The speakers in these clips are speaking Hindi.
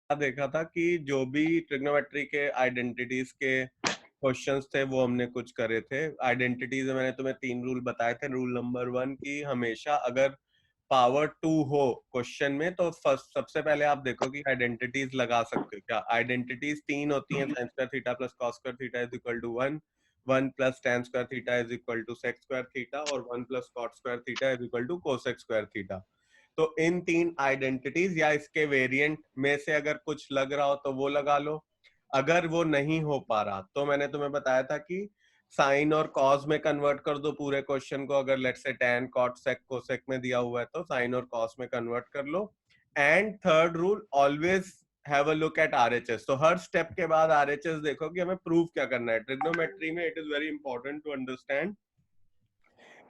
देखा था कि जो भी ट्रिग्नोमेट्री के आइडेंटिटीज के क्वेश्चंस थे वो हमने कुछ करे थे। आइडेंटिटीज में मैंने तुम्हें 3 रूल बताए थे। रूल नंबर 1 कि हमेशा अगर पावर 2 हो क्वेश्चन में तो फर्स्ट सबसे पहले आप देखो कि आइडेंटिटीज लगा सकते हो क्या। आइडेंटिटीज 3 होती हैं, sin square theta plus cos square theta is equal to 1, 1 plus tan square theta is equal to sec square theta और 1 plus cot square theta is equal to cosec square theta. तो इन 3 आइडेंटिटीज या इसके वेरिएंट में से अगर कुछ लग रहा हो तो वो लगा लो। अगर वो नहीं हो पा रहा तो मैंने तुम्हें बताया था कि साइन और कॉस में कन्वर्ट कर दो पूरे क्वेश्चन को। अगर let's say tan cot sec cosec में दिया हुआ है तो साइन और कॉस में कन्वर्ट कर लो। And third rule, always have a look at RHS. तो हर स्टेप के बाद आरएचएस देखो कि हमें प्रूव क्या करना है। ट्रिग्नोमेट्री में it is very important to understand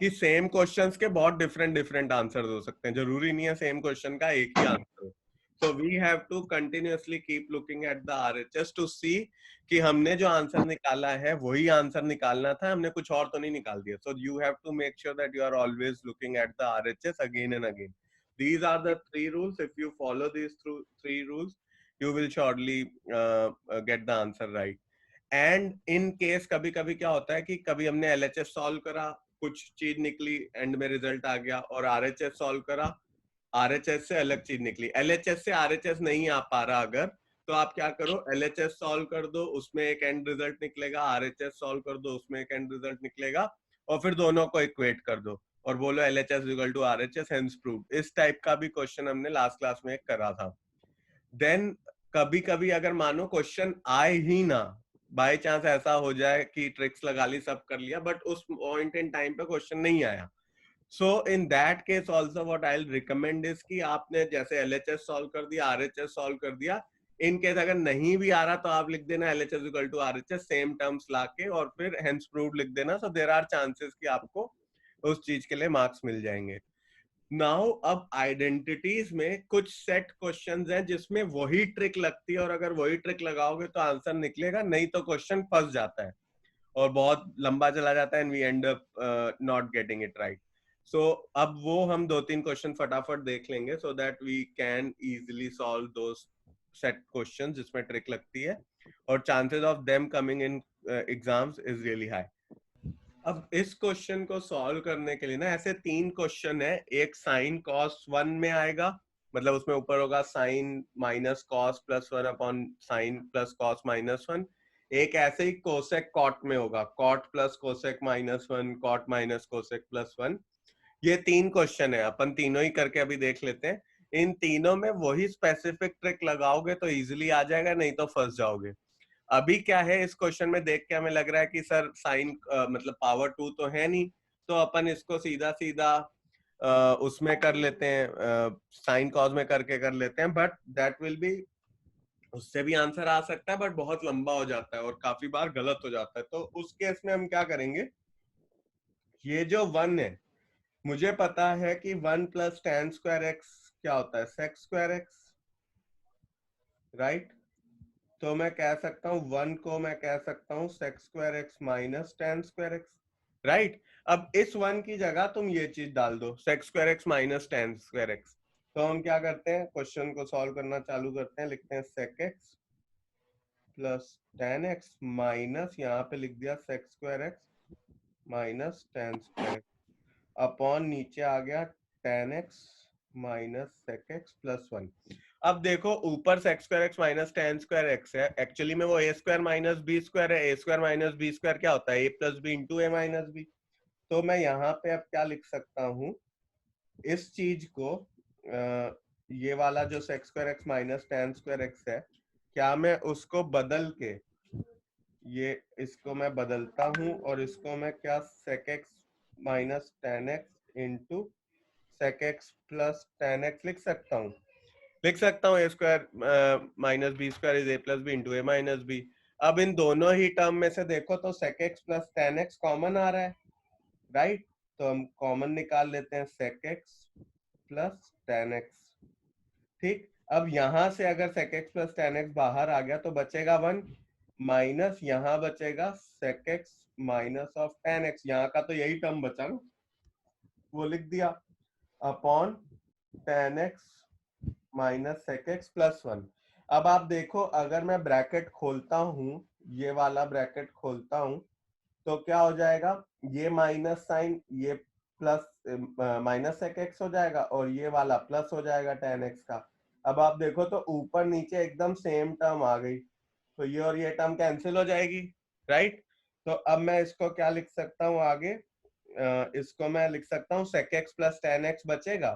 कि सेम क्वेश्चंस के बहुत डिफरेंट डिफरेंट आंसर्स हो सकते हैं। जरूरी नहीं है सेम क्वेश्चन का एक ही आंसर हो। So we have to continuously keep looking at the RHS to see कि हमने जो आंसर निकाला है वही आंसर निकालना था, हमने कुछ और तो नहीं निकाल दिया। So you have to make sure that you are always looking at the RHS again and again. These are the 3 rules. If you follow these 3 rules, you will surely get the answer right. And in case कभी कभी क्या होता है कि कभी हमने एलएचएस सॉल्व करा, कुछ चीज निकली, एंड में रिजल्ट आ गया, और आरएचएस सॉल्व करा, आरएचएस से अलग चीज निकली। एलएचएस से आरएचएस नहीं आ पा रहा अगर, तो आप क्या करो, एलएचएस सॉल्व कर दो, उसमें एक एंड रिजल्ट निकलेगा, आरएचएस सॉल्व कर दो, उसमें एक एंड रिजल्ट निकलेगा, और फिर दोनों को इक्वेट कर दो और बोलो LHS equal to RHS, hence proved. इस टाइप का भी क्वेश्चन हमने लास्ट क्लास में करा था। देन कभी कभी अगर मानो क्वेश्चन आए ही ना, बाय चांस ऐसा हो जाए कि ट्रिक्स लगा ली, सब कर लिया, बट उस पॉइंट इन टाइम पे क्वेश्चन नहीं आया, so in that case also what I will recommend is कि आपने जैसे एलएचएस सॉल्व कर दिया, आरएचएस सॉल्व कर दिया, इन केस अगर नहीं भी आ रहा तो आप लिख देना LHS equal to RHS same terms लाके, और फिर हेंस प्रूव्ड लिख देना। सो देयर आर चांसेस कि आपको उस चीज के लिए मार्क्स मिल जाएंगे। नाउ अब आइडेंटिटीज में कुछ सेट क्वेश्चंस हैं जिसमें वही ट्रिक लगती है, और अगर वही ट्रिक लगाओगे तो आंसर निकलेगा, नहीं तो क्वेश्चन फंस जाता है और बहुत लंबा चला जाता है, and we end up not getting it right. So अब वो हम 2-3 क्वेश्चन फटाफट देख लेंगे so that we can easily solve those set questions जिसमें ट्रिक लगती है, और chances of them coming in exams is really high. अब इस क्वेश्चन को सॉल्व करने के लिए ना ऐसे 3 क्वेश्चन है। एक साइन कॉस 1 में आएगा, मतलब उसमें ऊपर होगा sine minus cos plus 1 upon sine plus cos minus 1। एक ऐसे ही कोसेक कॉट में होगा, cot plus cosec minus 1, cot minus cosec plus 1। ये 3 क्वेश्चन है, अपन तीनों ही करके अभी देख लेते हैं। इन तीनों में वही स्पेसिफिक ट्रिक लगाओगे तो इजिली आ जाएगा, नहीं तो फंस जाओगे। अभी क्या है, इस क्वेश्चन में देख के हमें लग रहा है कि सर साइन मतलब पावर 2 तो है नहीं, तो अपन इसको सीधा सीधा उसमें कर लेते हैं, साइन कॉस में करके कर लेते हैं, बट दैट विल बी, उससे भी आंसर आ सकता है बट बहुत लंबा हो जाता है और काफी बार गलत हो जाता है। तो उस केस में हम क्या करेंगे, ये जो 1 है, मुझे पता है कि 1 प्लस tan स्क्वायर एक्स क्या होता है, sec स्क्वायर एक्स, राइट। तो मैं कह सकता हूँ 1 को मैं कह सकता हूँ sec square x minus tan square x, right. अब इस 1 की जगह तुम ये चीज डाल दो, sec square x minus tan square x. तो हम क्या करते हैं, क्वेश्चन को सॉल्व करना चालू करते हैं। लिखते हैं sec x plus tan x minus, यहाँ पे लिख दिया sec square x minus tan square x, upon नीचे आ गया tan x minus sec x plus 1। अब देखो ऊपर sec square x minus tan square x है, एक्चुअली में वो a square minus b square है। a square minus b square क्या होता है, a plus b into a minus b। तो मैं यहाँ पे अब क्या लिख सकता हूँ, इस चीज को ये वाला जो sec square x minus tan square x है, क्या मैं उसको बदल के, ये इसको मैं बदलता हूँ और इसको मैं क्या sec x minus tan x into sec x plus tan x लिख सकता हूँ। लिख सकता हूँ a square minus B square is a plus B into a minus B. अब इन दोनों ही टर्म में से देखो तो sec x plus tan x common आ रहा है, राइट। तो हम कॉमन निकाल लेते हैं sec x plus tan x, ठीक। अब यहां से अगर sec x plus tan x बाहर आ गया तो बचेगा 1, माइनस यहाँ बचेगा sec x minus of tan x, यहाँ का तो यही टर्म बचा ना, वो लिख दिया, upon tan x minus sec x plus 1। अब आप देखो, अगर मैं ब्रैकेट खोलता हूँ, ये वाला ब्रैकेट खोलता हूँ, तो क्या हो जाएगा, ये माइनस साइन, ये प्लस माइनस सेक एक्स हो जाएगा, और ये वाला प्लस हो जाएगा tan x का। अब आप देखो तो ऊपर नीचे एकदम सेम टर्म आ गई, तो ये और ये टर्म कैंसिल हो जाएगी, राइट। तो अब मैं इसको क्या लिख सकता हूँ आगे, इसको मैं लिख सकता हूँ sec x plus tan x बचेगा।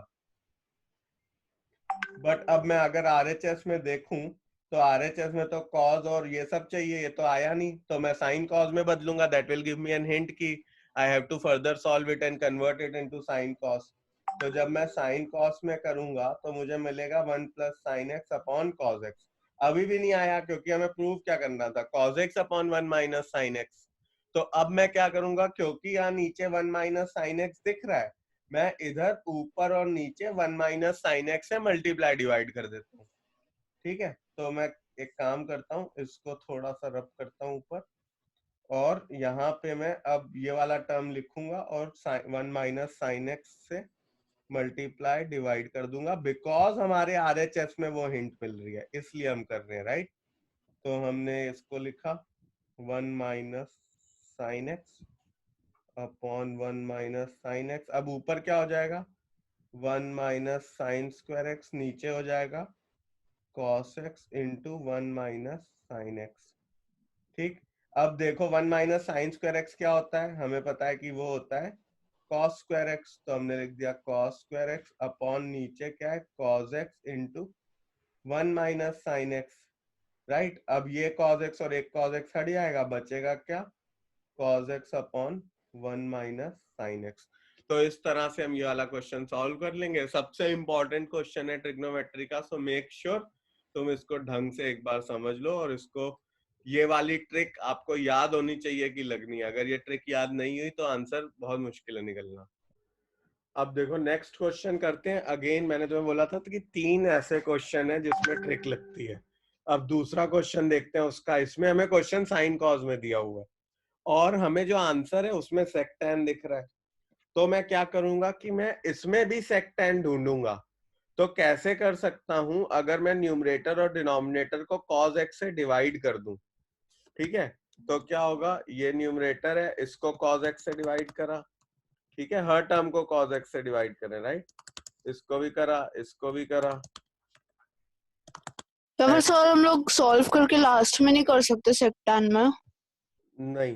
बट अब मैं अगर RHS में देखूं, तो RHS में तो कॉज और ये सब चाहिए, ये तो आया नहीं, तो मैं साइन कॉज में बदलूंगा। That will give me an hint कि I have to further solve it and convert it into sine cos. तो जब मैं साइन कॉस में करूंगा तो मुझे मिलेगा 1 plus sine x upon cos x. अभी भी नहीं आया, क्योंकि हमें प्रूव क्या करना था, cos x upon 1 minus sine x. तो अब मैं क्या करूंगा, क्योंकि यहाँ नीचे 1 माइनस साइन एक्स दिख रहा है, मैं इधर ऊपर और नीचे 1 माइनस साइन एक्स से मल्टीप्लाई डिवाइड कर देता हूँ। ठीक है, तो मैं एक काम करता हूँ, इसको थोड़ा सा रब करता हूँ ऊपर, और यहाँ पे मैं अब ये वाला टर्म लिखूंगा और 1 माइनस साइन एक्स से मल्टीप्लाई डिवाइड कर दूंगा, बिकॉज हमारे RHS में वो हिंट मिल रही है, इसलिए हम कर रहे हैं, राइट। तो हमने इसको लिखा 1 minus sine x upon 1 minus sine x. अब ऊपर क्या हो जाएगा, 1 माइनस साइन स्क्वायर एक्स, नीचे हो जाएगा cos x into 1 minus sine x. ठीक, अब देखो 1 माइनस साइन स्क्वायर एक्स क्या होता है, हमें पता है कि वो होता है कॉस स्क्वायर एक्स, तो हमने लिख दिया कॉस स्क्वायर एक्स अपॉन नीचे क्या है cos x into 1 minus sine x, right. अब ये कॉस एक्स और एक कॉस एक्स हट जाएगा, बचेगा क्या, cos x upon 1 minus sine x. तो इस तरह से हम ये वाला क्वेश्चन सॉल्व कर लेंगे। सबसे इंपॉर्टेंट क्वेश्चन है ट्रिग्नोमेट्री का, सो मेक श्योर तुम इसको ढंग से एक बार समझ लो, और इसको ये वाली ट्रिक आपको याद होनी चाहिए कि लगनी है। अगर ये ट्रिक याद नहीं हुई तो आंसर बहुत मुश्किल है निकलना। अब देखो नेक्स्ट क्वेश्चन करते हैं। अगेन मैंने तुम्हें बोला था कि 3 ऐसे क्वेश्चन है जिसमें ट्रिक लगती है। अब दूसरा क्वेश्चन देखते हैं उसका। इसमें हमें क्वेश्चन साइन कॉज में दिया हुआ है, और हमें जो आंसर है उसमें सेक tan दिख रहा है। तो मैं क्या करूंगा कि मैं इसमें भी सेक tan ढूंढूंगा। तो कैसे कर सकता हूं, अगर मैं न्यूमरेटर और डिनोमिनेटर को cos x से डिवाइड कर दूं, ठीक है, तो क्या होगा, ये न्यूमरेटर है, इसको cos x से डिवाइड करा, ठीक है, हर टर्म को cos x से डिवाइड करें, राइट, इसको भी करा, इसको भी करा। तो फिर सर हम लोग सॉल्व करके लास्ट में नहीं कर सकते सेक tan में? नहीं,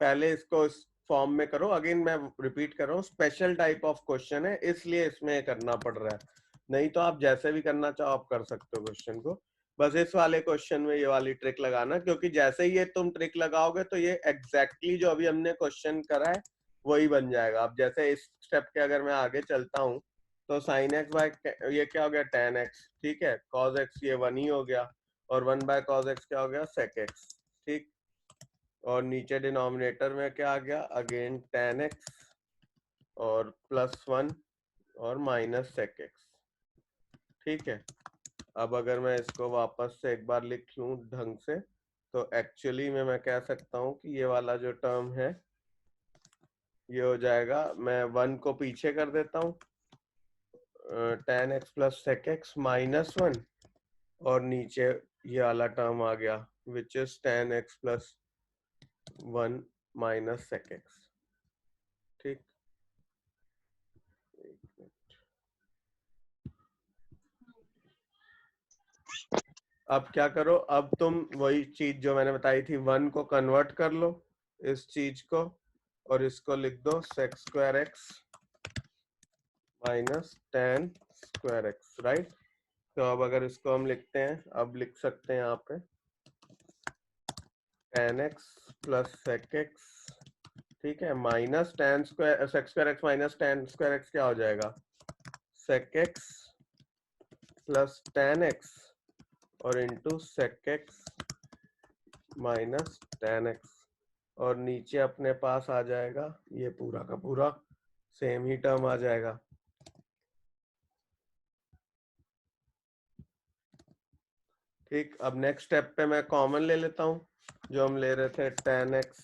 पहले इसको इस फॉर्म में करो। अगेन मैं रिपीट कर रहा हूँ, स्पेशल टाइप ऑफ क्वेश्चन है, इसलिए इसमें करना पड़ रहा है। नहीं तो आप जैसे भी करना चाहो आप कर सकते हो क्वेश्चन को। बस इस वाले क्वेश्चन में ये वाली ट्रिक लगाना, क्योंकि जैसे ही ये तुम ट्रिक लगाओगे तो ये एग्जैक्टली जो अभी हमने क्वेश्चन करा है वही बन जाएगा। अब जैसे इस स्टेप के अगर मैं आगे चलता हूँ, तो साइन एक्स बाय ये क्या हो गया tan x, ठीक है, cos x ये 1 ही हो गया, और 1 बाय cos x क्या हो गया sec x, ठीक। और नीचे डिनोमिनेटर में क्या आ गया, अगेन tan x और +1 और माइनस sec x, ठीक है। अब अगर मैं इसको वापस से एक बार लिख लूं ढंग से, तो एक्चुअली में मैं कह सकता हूं कि ये वाला जो टर्म है ये हो जाएगा, मैं 1 को पीछे कर देता हूं, tan x plus sec x -1, और नीचे ये वाला टर्म आ गया which is tan x plus 1 minus sec x, ठीक। अब क्या करो, अब तुम वही चीज जो मैंने बताई थी, 1 को कन्वर्ट कर लो इस चीज को, और इसको लिख दो sec square x minus tan square x, right. तो अब अगर इसको हम लिखते हैं, अब लिख सकते हैं यहाँ पे tan x plus sec x, ठीक है, minus tan square sec square x minus tan square x क्या हो जाएगा, sec x plus tan x और into sec x minus tan x, और नीचे अपने पास आ जाएगा ये पूरा का पूरा सेम ही टर्म आ जाएगा। ठीक, अब नेक्स्ट स्टेप पे मैं कॉमन ले लेता हूँ, जो हम ले रहे थे tan x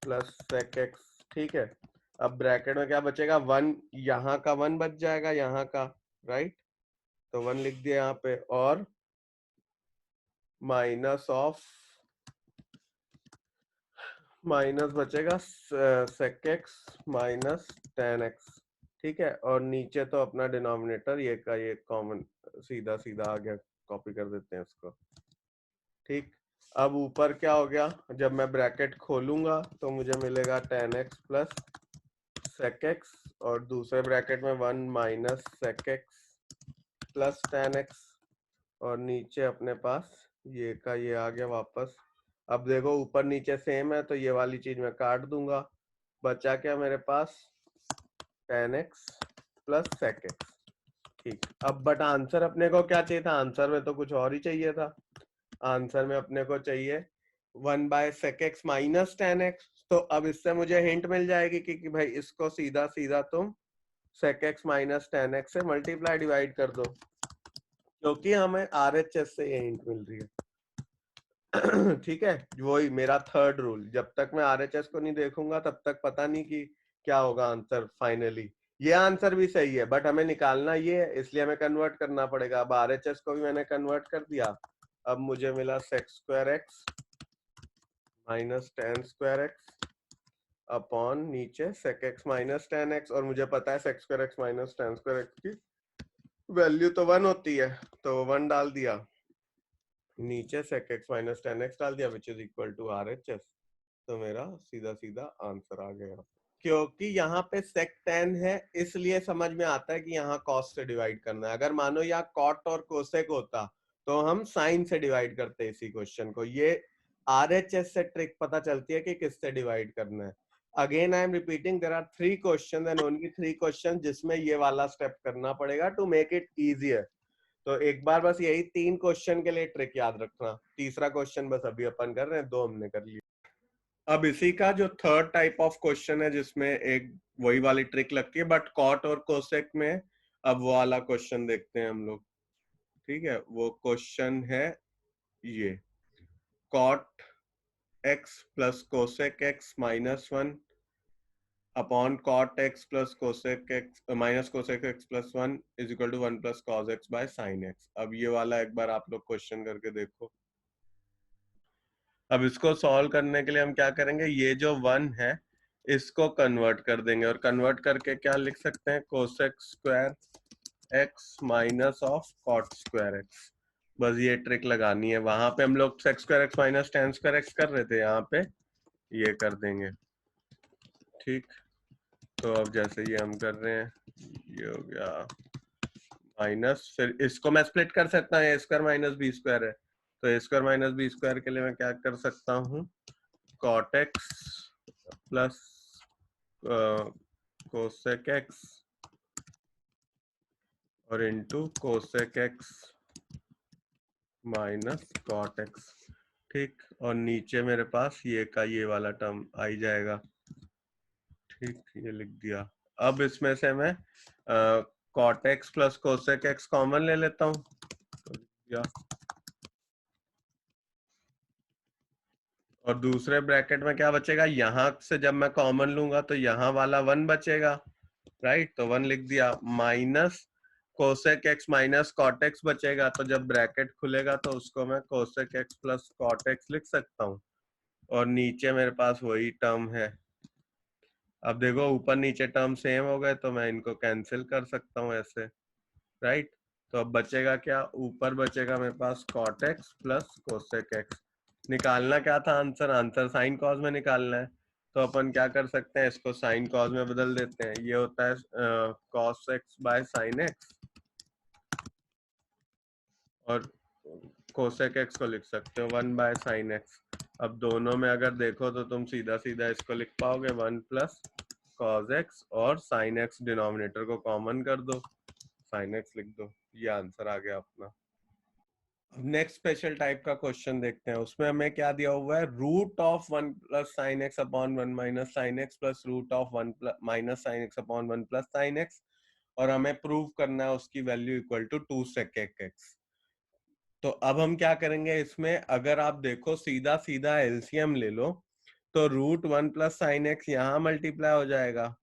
plus sec x, ठीक है। अब ब्रैकेट में क्या बचेगा, 1, यहाँ का 1 बच जाएगा यहाँ का, राइट, तो 1 लिख दिया यहाँ पे, और माइनस ऑफ माइनस बचेगा sec x minus tan x, ठीक है। और नीचे तो अपना डिनोमिनेटर ये का ये कॉमन सीधा सीधा आ गया, कॉपी कर देते हैं इसको, ठीक। अब ऊपर क्या हो गया, जब मैं ब्रैकेट खोलूंगा तो मुझे मिलेगा tan x plus sec x, और दूसरे ब्रैकेट में 1 minus sec x plus tan x, और नीचे अपने पास ये का ये आ गया वापस। अब देखो ऊपर नीचे सेम है तो ये वाली चीज मैं काट दूंगा, बचा क्या मेरे पास tan x plus sec x, ठीक। अब बट आंसर अपने को क्या चाहिए था, आंसर में तो कुछ और ही चाहिए था। आंसर में अपने को चाहिए 1 by sec x minus tan x। तो अब इससे मुझे हिंट मिल जाएगी कि भाई इसको सीधा सीधा तुम sec x minus tan x से मल्टीप्लाई डिवाइड कर दो, क्योंकि हमें RHS से ये हिंट मिल रही है। ठीक है, वही मेरा थर्ड रूल, जब तक मैं RHS को नहीं देखूंगा तब तक पता नहीं कि क्या होगा आंसर फाइनली। ये आंसर भी सही है बट हमें निकालना ये है, इसलिए हमें कन्वर्ट करना पड़ेगा। अब RHS को भी मैंने कन्वर्ट कर दिया, अब मुझे मिला sec square x minus tan square x upon नीचे sec x minus tan x, और मुझे पता है sec square x minus tan square x की वैल्यू तो 1 होती है, तो 1 डाल दिया, नीचे sec x minus tan x डाल दिया, which is equal to RHS। तो मेरा सीधा सीधा आंसर आ गया। क्योंकि यहाँ पे sec tan है इसलिए समझ में आता है कि यहाँ cos से डिवाइड करना है। अगर मानो यहाँ cot और cosec होता तो हम sin से डिवाइड करते इसी क्वेश्चन को। ये RHS से ट्रिक पता चलती है कि किससे डिवाइड करना है। Again I am repeating, there are 3 question and only 3 question जिसमें ये वाला स्टेप करना पड़ेगा टू मेक इट इजियर। तो एक बार बस यही 3 क्वेश्चन के लिए ट्रिक याद रखना। तीसरा क्वेश्चन बस अभी अपन कर रहे हैं, 2 हमने कर लिया। अब इसी का जो थर्ड टाइप ऑफ क्वेश्चन है जिसमें एक वही वाली ट्रिक लगती है बट कॉट और कोसेक में, अब वो वाला क्वेश्चन देखते हैं हम लोग, ठीक है। वो क्वेश्चन है ये, cot x plus cosec x minus 1 upon cot x plus cosec x minus cosec x plus 1 is equal to 1 plus cos x by sine x. अब ये वाला एक बार आप लोग क्वेश्चन करके देखो। अब इसको सॉल्व करने के लिए हम क्या करेंगे, ये जो 1 है इसको कन्वर्ट कर देंगे, और कन्वर्ट करके क्या लिख सकते हैं, cosec square x minus of cot square x. बस ये ट्रिक लगानी है। वहां पे हम लोग sec square x minus tan square x कर रहे थे, यहाँ पे ये कर देंगे, ठीक। तो अब जैसे ये हम कर रहे हैं, ये हो गया माइनस, फिर इसको मैं स्प्लिट कर सकता हूँ, a square minus B square है, तो a square minus B square के लिए मैं क्या कर सकता हूँ, cot x plus cosec x और into cosec x minus cot x, ठीक। और नीचे मेरे पास ये का ये वाला टर्म आ ही जाएगा, ठीक, ये लिख दिया। अब इसमें से मैं cot x plus cosec x common ले लेता हूँ, तो और दूसरे ब्रैकेट में क्या बचेगा, यहां से जब मैं कॉमन लूंगा तो यहाँ वाला 1 बचेगा, राइट। तो 1 लिख दिया, minus cosec x minus cot x बचेगा, तो जब ब्रैकेट खुलेगा तो उसको मैं cosec x plus cot x लिख सकता हूँ, और नीचे मेरे पास वही टर्म है। अब देखो ऊपर नीचे टर्म सेम हो गए तो मैं इनको कैंसिल कर सकता हूँ ऐसे, राइट। तो अब बचेगा क्या, ऊपर बचेगा मेरे पास cot x plus cosec x. निकालना क्या था आंसर, आंसर साइन कॉस में निकालना है, तो अपन क्या कर सकते हैं, इसको साइन कॉस में बदल देते हैं। ये होता है cos x by sine x, और कोसेक एक्स को लिख सकते हो 1 बाय साइन एक्स। अब दोनों में अगर देखो तो तुम सीधा सीधा इसको लिख पाओगे 1 प्लस कॉस एक्स, और साइन एक्स डिनोमिनेटर को कॉमन कर दो, साइन एक्स लिख दो, ये आंसर आ गया अपना। नेक्स्ट स्पेशल टाइप का क्वेश्चन देखते हैं, उसमें हमें क्या दिया हुआ है, root of 1 plus sine x upon 1 minus sine x plus root of 1 minus sine x upon 1 plus sine x, और हमें प्रूव करना है उसकी value equal to 2 sec x. तो अब हम क्या करेंगे, इसमें अगर आप देखो सीधा सीधा एलसीएम ले लो, तो रूट 1 प्लस साइन एक्स यहाँ मल्टीप्लाई हो जाएगा,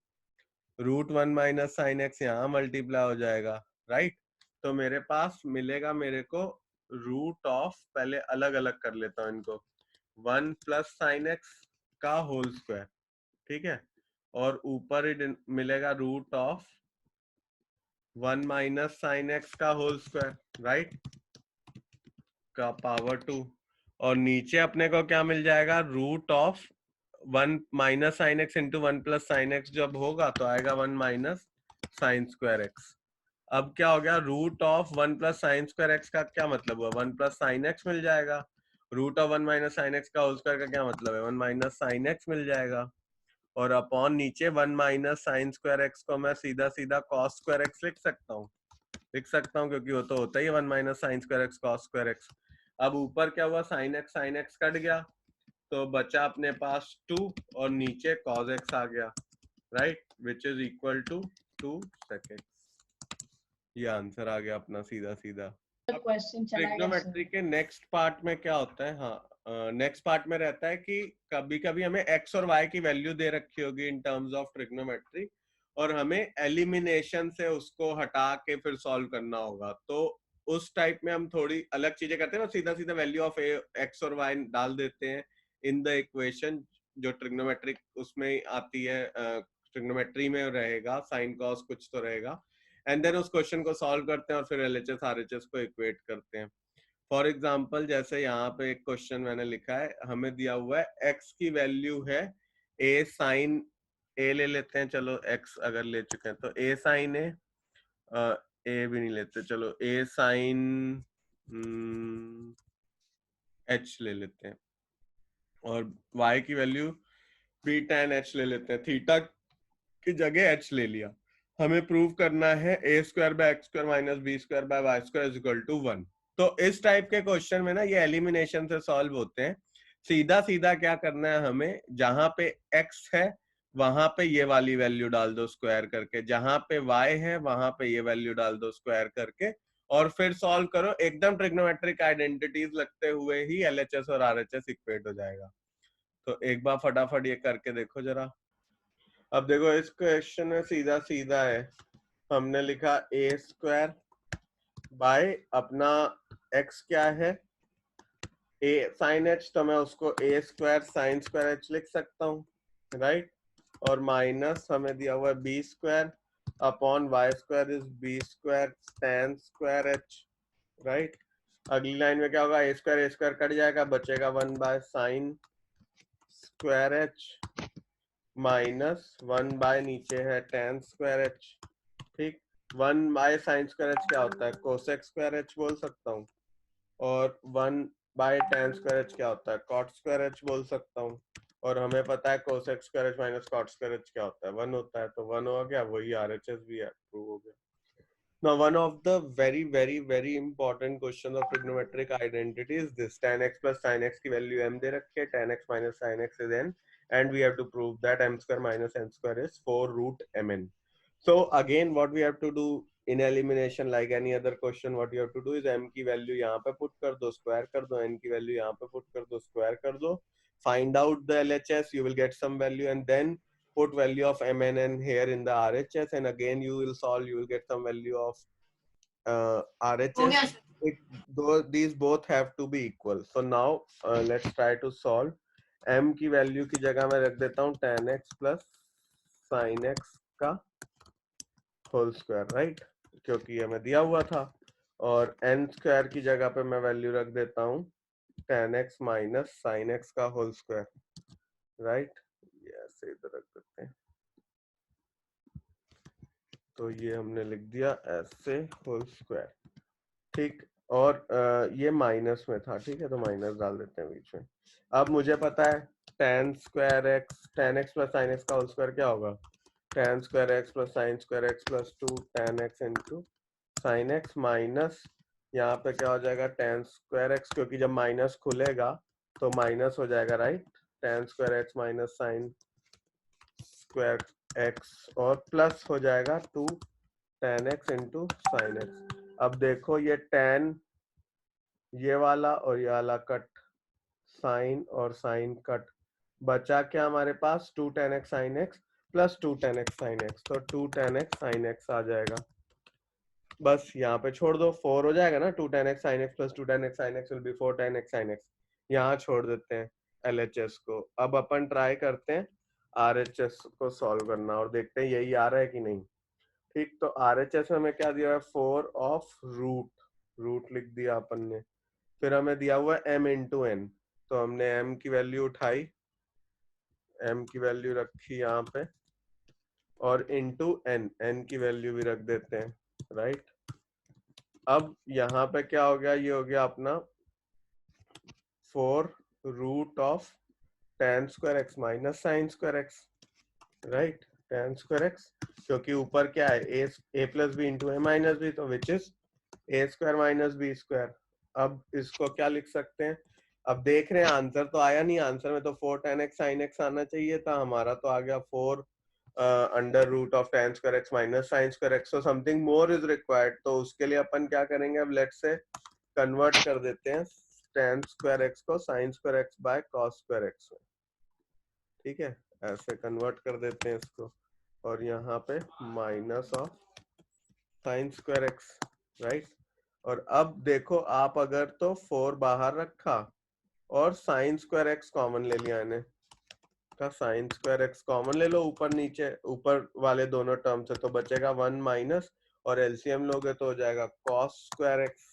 रूट 1 माइनस साइन एक्स यहाँ मल्टीप्लाई हो जाएगा, राइट। तो मेरे पास मिलेगा मेरे को रूट ऑफ, पहले अलग अलग कर लेता हूँ इनको, 1 प्लस साइन एक्स का होल स्क्वायर, ठीक है, और ऊपर ही मिलेगा root of 1 minus sine x का होल स्क्वायर, राइट, का पावर 2, और नीचे अपने को क्या मिल जाएगा, root of 1 minus sine x into 1 plus sine x जब होगा तो आएगा 1 माइनस साइन स्क्वायर एक्स। अब क्या हो गया, root of 1 plus sine square x का क्या मतलब हुआ, 1 प्लस साइन एक्स मिल जाएगा, root of 1 minus sine x का होल स्क्वायर का क्या मतलब है, 1 माइनस साइन एक्स मिल जाएगा, और अपॉन नीचे 1 माइनस साइन स्क्वायर एक्स को मैं सीधा सीधा कॉस स्क्वायर एक्स लिख सकता हूँ, क्योंकि वो तो होता ही है 1 minus sine square x cos square x. अब ऊपर क्या हुआ, साइन एक्स कट गया, तो बचा अपने पास 2 और नीचे कॉस एक्स आ गया, right, which is equal to 2 second. ये आंसर आ गया अपना सीधा सीधा। ट्रिग्नोमेट्री के नेक्स्ट पार्ट में क्या होता है, हाँ नेक्स्ट पार्ट में रहता है कि कभी कभी हमें एक्स और वाई की वैल्यू दे रखी होगी इन टर्म्स ऑफ ट्रिग्नोमेट्री, और हमें एलिमिनेशन से उसको हटा के फिर सॉल्व करना होगा, तो उस टाइप में हम थोड़ी अलग चीजें करते हैं, सीधा सीधा वैल्यू ऑफ एक्स और वाई डाल देते हैं इन द इक्वेशन जो ट्रिग्नोमेट्रिक उसमें आती है, ट्रिग्नोमेट्री में रहेगा, साइन कॉस कुछ तो रहेगा, एंड देन उस क्वेश्चन को सॉल्व करते हैं और फिर एलएचएस आरएचएस को इक्वेट करते हैं। फॉर एग्जाम्पल जैसे यहाँ पे एक क्वेश्चन मैंने लिखा है, हमें दिया हुआ है एक्स की वैल्यू है ए साइन ए, ले लेते हैं चलो, एक्स अगर ले चुके हैं तो ए साइन ए, ए भी नहीं लेते, चलो ए साइन एच ले लेते हैं, और y की वैल्यू बी tan h ले लेते हैं, थीटा की जगह h ले लिया, हमें प्रूव करना है a square by x square minus B square by y square is equal to 1। तो इस टाइप के क्वेश्चन में ना ये एलिमिनेशन से सॉल्व होते हैं, सीधा सीधा क्या करना है हमें, जहां पे x है वहां पे ये वाली वैल्यू डाल दो स्क्वायर करके, जहां पे y है वहां पे ये वैल्यू डाल दो स्क्वायर करके, और फिर सॉल्व करो, एकदम ट्रिग्नोमेट्रिक आइडेंटिटीज लगते हुए ही एलएचएस और आरएचएस इक्वेट हो जाएगा। तो एक बार फटाफट ये करके देखो जरा। अब देखो इस क्वेश्चन में सीधा सीधा है, हमने लिखा ए स्क्वायर बाय अपना x क्या है ए साइन एच, तो मैं उसको ए स्क्वायर साइन स्क्वायर एच लिख सकता हूँ, राइट, और माइनस हमें दिया हुआ है B square upon Y square is B square tan square H, right. अगली लाइन में क्या होगा, ए स्क्वायर कट जाएगा, बचेगा 1 by sine square H minus 1 by नीचे है tan स्क्वायर एच, ठीक, 1 बाय साइन स्क्वायर एच क्या होता है, कोसेक स्क्वायर एच बोल सकता हूँ, और 1 बाय tan स्क्वायर एच क्या होता है, कॉट स्क्वायर एच बोल सकता हूँ, और हमें पता है cosec square H minus cot square H क्या होता है, 1 होता है, तो 1 हो गया, वही आरएचएस भी है, प्रूव हो गया। Now, one of the very important questions of trigonometric identity is this: tan x plus sin x की value m दे रखी है, tan x minus sin x is n, and we have to prove that m square minus n square is 4 root mn. So again, what we have to do in elimination, like any other question, what you have to do is m की value यहाँ पे put कर दो, square कर दो, n की value यहाँ पे put कर दो, square कर दो, find out the LHS, you will get some value, and then put value of MNN here in the RHS, and again you will solve, you will get some value of RHS. These both have to be equal. So now let's try to solve. M की वैल्यू की जगह मैं रख देता हूँ tan x plus sin x का होल स्क्वायर, राइट, क्योंकि हमें दिया हुआ था, और n स्क्वायर की जगह पे मैं वैल्यू रख देता हूँ tan x minus sin x का होल स्क्वायर, राइट, ऐसे इधर रख देते हैं, तो ये हमने लिख दिया ऐसे होल स्क्वायर, ठीक, और ये माइनस में था, ठीक है, तो माइनस डाल देते हैं बीच में। अब मुझे पता है tan square x, tan x plus sin x का होल स्क्वायर क्या होगा, tan square x plus sin square x plus 2 tan x into sin x minus यहाँ पे क्या हो जाएगा tan स्क्वायर x, क्योंकि जब माइनस खुलेगा तो माइनस हो जाएगा, right, tan square x minus sin square x, और प्लस हो जाएगा 2 tan x into sin x। अब देखो ये tan ये वाला और ये वाला कट, साइन और साइन कट, बचा क्या हमारे पास 2 tan x sin x plus 2 tan x sin x, तो 2 tan x sin x आ जाएगा, बस यहाँ पे छोड़ दो, 4 हो जाएगा ना, 2 tan x sin x plus 2 tan x sin x will be 4 tan x sin x। यहाँ छोड़ देते हैं LHS को। अब अपन ट्राई करते हैं RHS को सॉल्व करना और देखते हैं यही आ रहा है कि नहीं। ठीक, तो RHS में हमें क्या दिया है, 4 ऑफ रूट लिख दिया अपन ने। फिर हमें दिया हुआ है m इंटू n, तो हमने m की वैल्यू उठाई, m की वैल्यू रखी यहाँ पे, और इंटू n की वैल्यू भी रख देते हैं, राइट। अब यहाँ पे क्या हो गया, ये हो गया अपना 4 root of tan square x minus sine square x, right. tan square x, क्योंकि ऊपर क्या है, a plus B into a minus b, तो which is a square minus B square. अब इसको क्या लिख सकते हैं, अब देख रहे हैं आंसर तो आया नहीं, आंसर में तो 4 tan x sin x आना चाहिए था, हमारा तो आ गया 4 under root of tan square x minus sine square x, so something more is required. तो उसके लिए अपन क्या करेंगे, अब लेट्स से कन्वर्ट कर देते हैं tan स्क्वायर x को sin square x by cos square x में। ठीक है, ऐसे कन्वर्ट कर देते हैं इसको, और यहाँ पे minus of sine square x, right. और अब देखो आप, अगर तो 4 बाहर रखा और साइन स्क्वायर एक्स कॉमन ले लिया, इन्हें का साइन स्क्वायर एक्स कॉमन ले लो ऊपर नीचे, ऊपर वाले दोनों टर्म से, तो बचेगा 1 माइनस, और एलसीएम लोगे तो हो जाएगा cos स्क्वायर एक्स,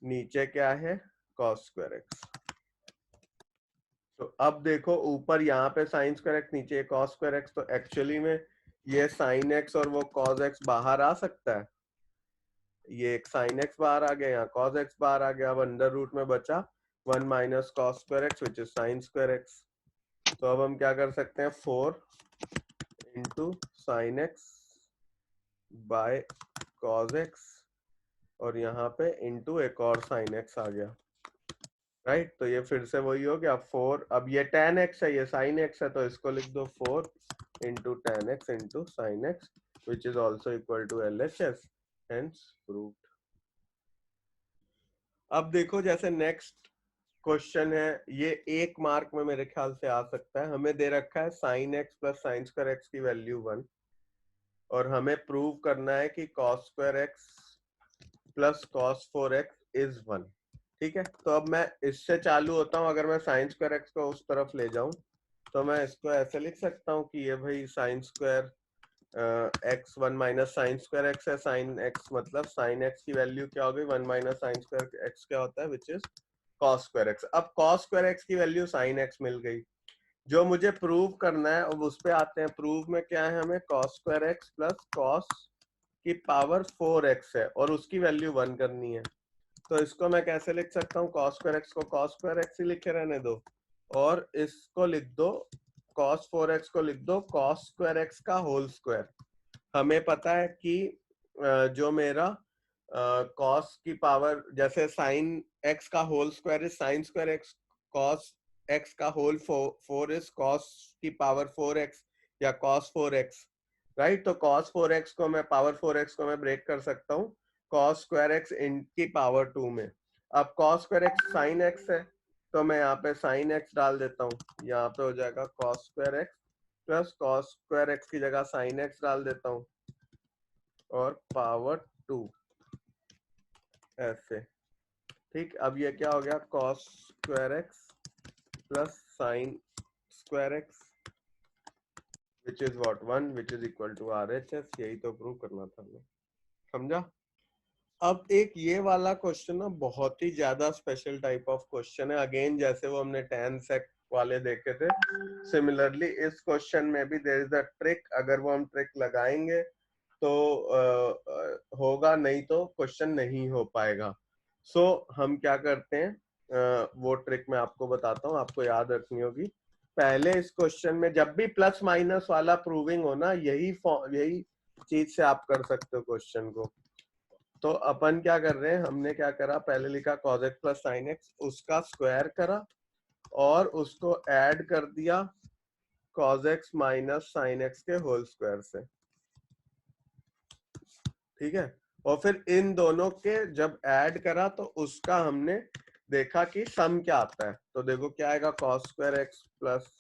नीचे क्या है cos स्क्वायर एक्स। तो अब देखो ऊपर यहाँ पे साइन स्क्वायर एक्स, नीचे cos स्क्वायर एक्स, तो एक्चुअली में ये साइन एक्स और वो cos एक्स बाहर आ सकता है, ये एक साइन एक्स बाहर आ गया, यहाँ cos एक्स बाहर आ गया, अब अंडर रूट में बचा 1 minus cos square x which is sine square x. तो अब हम क्या कर सकते हैं, 4 into sine x by cos x, और यहाँ पे इंटू एक और साइन एक्स आ गया, राइट। तो ये फिर से वही हो गया 4, अब ये tan x है, ये sin x है, तो इसको लिख दो 4 into tan x into sine x which is also equal to LHS, hence proved. अब देखो जैसे नेक्स्ट क्वेश्चन है, ये 1 मार्क में मेरे ख्याल से आ सकता है। हमें दे रखा है sin x plus sine square x की वैल्यू 1, और हमें प्रूव करना है कि cos square x plus cos 4x is 1। ठीक है, तो अब मैं इससे चालू होता हूँ, अगर मैं साइन स्क्वायर एक्स को उस तरफ ले जाऊं तो मैं इसको ऐसे लिख सकता हूँ कि ये भाई sign square x 1 minus sine square x है, साइन एक्स मतलब साइन एक्स की वैल्यू क्या हो गई, 1 माइनस साइन स्क्वायर एक्स क्या होता है, which is cos square x. अब cos स्क्वायर एक्स की वैल्यू साइन एक्स मिल गई, जो मुझे प्रूव करना है, अब उस पे आते हैं। प्रूव में क्या है, हमें cos square x plus cos की पावर 4x है, और उसकी वैल्यू 1 करनी है। तो इसको मैं कैसे लिख सकता हूँ, cos स्क्वायर एक्स को cos स्क्वायर एक्स ही लिखे रहने दो, और इसको लिख दो cos 4x को लिख दो cos स्क्वायर एक्स का होल स्क्वायर। हमें पता है कि जो मेरा cos की पावर, जैसे sin x का whole square is sin square x, cos x का होल 4 इज cos की पावर 4x या cos 4x, राइट। तो cos 4x को मैं, पावर 4x को मैं ब्रेक कर सकता हूँ cos स्क्वायर एक्स इन की पावर 2 में। अब cos square x sin x है, तो मैं यहाँ पे sin x डाल देता हूँ, यहाँ पे हो जाएगा cos square x plus cos square x की जगह sin x डाल देता हूँ, और पावर 2 ऐसे। ठीक, अब ये क्या हो गया, cos square x plus sine square x which is what 1 which is equal to RHS। यही तो प्रूव करना था हमें, समझा। अब एक ये वाला क्वेश्चन ना बहुत ही ज्यादा स्पेशल टाइप ऑफ क्वेश्चन है, अगेन जैसे वो हमने tan sec वाले देखे थे, सिमिलरली इस क्वेश्चन में भी देयर इज अ ट्रिक। अगर वो हम ट्रिक लगाएंगे तो होगा, नहीं तो क्वेश्चन नहीं हो पाएगा। सो हम क्या करते हैं, वो ट्रिक मैं आपको बताता हूँ, आपको याद रखनी होगी। पहले इस क्वेश्चन में जब भी प्लस माइनस वाला प्रूविंग हो ना, यही चीज से आप कर सकते हो क्वेश्चन को। तो अपन क्या कर रहे हैं, हमने क्या करा, पहले लिखा cos x plus sine x, उसका स्क्वायर करा और उसको ऐड कर दिया cos x minus sine x के होल स्क्वायर से। ठीक है, और फिर इन दोनों के जब ऐड करा तो उसका हमने देखा कि सम क्या आता है। तो देखो क्या आएगा, cos square x plus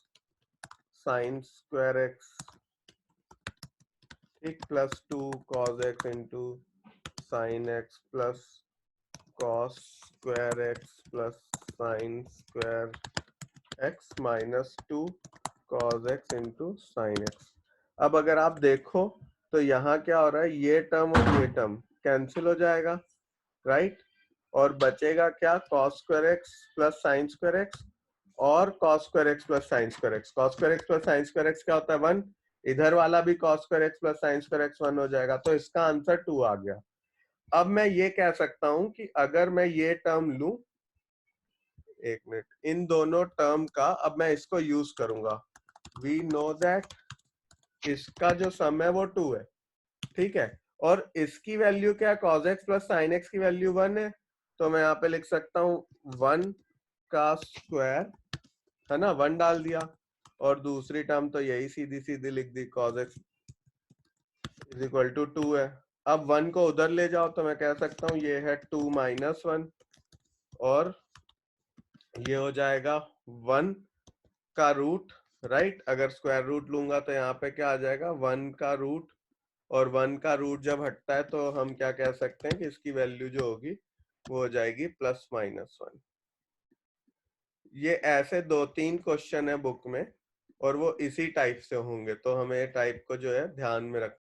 sine square x ठीक, plus 2 cos x into sine x plus cos square x plus sine square x minus 2 cos x into sine x. अब अगर आप देखो तो यहाँ क्या हो रहा है, ये टर्म और ये टर्म कैंसिल हो जाएगा, राइट? और बचेगा क्या, cos square x plus sine square x और cos square x plus sine square x. cos square x plus sine square x क्या होता है, 1। इधर वाला भी cos square x plus sine square x 1 हो जाएगा, तो इसका आंसर 2 आ गया। अब मैं ये कह सकता हूं कि अगर मैं ये टर्म लूं, एक मिनट, इन दोनों टर्म का अब मैं इसको यूज करूंगा। वी नो दैट इसका जो सम है वो 2 है, ठीक है, और इसकी वैल्यू क्या है, cos x plus sin x की वैल्यू 1 है, तो मैं यहाँ पे लिख सकता हूँ 1 का स्क्वायर, है ना, 1 डाल दिया, और दूसरी टर्म तो यही सीधी सीधी लिख दी, cos x is equal to 2 है। अब 1 को उधर ले जाओ तो मैं कह सकता हूँ ये है 2 माइनस 1, और ये हो जाएगा 1 का रूट, राइट? अगर स्क्वायर रूट लूंगा तो यहाँ पे क्या आ जाएगा, 1 का रूट, और 1 का रूट जब हटता है तो हम क्या कह सकते हैं कि इसकी वैल्यू जो होगी वो हो जाएगी प्लस माइनस 1। ये ऐसे 2-3 क्वेश्चन है बुक में, और वो इसी टाइप से होंगे, तो हमें टाइप को जो है ध्यान में रख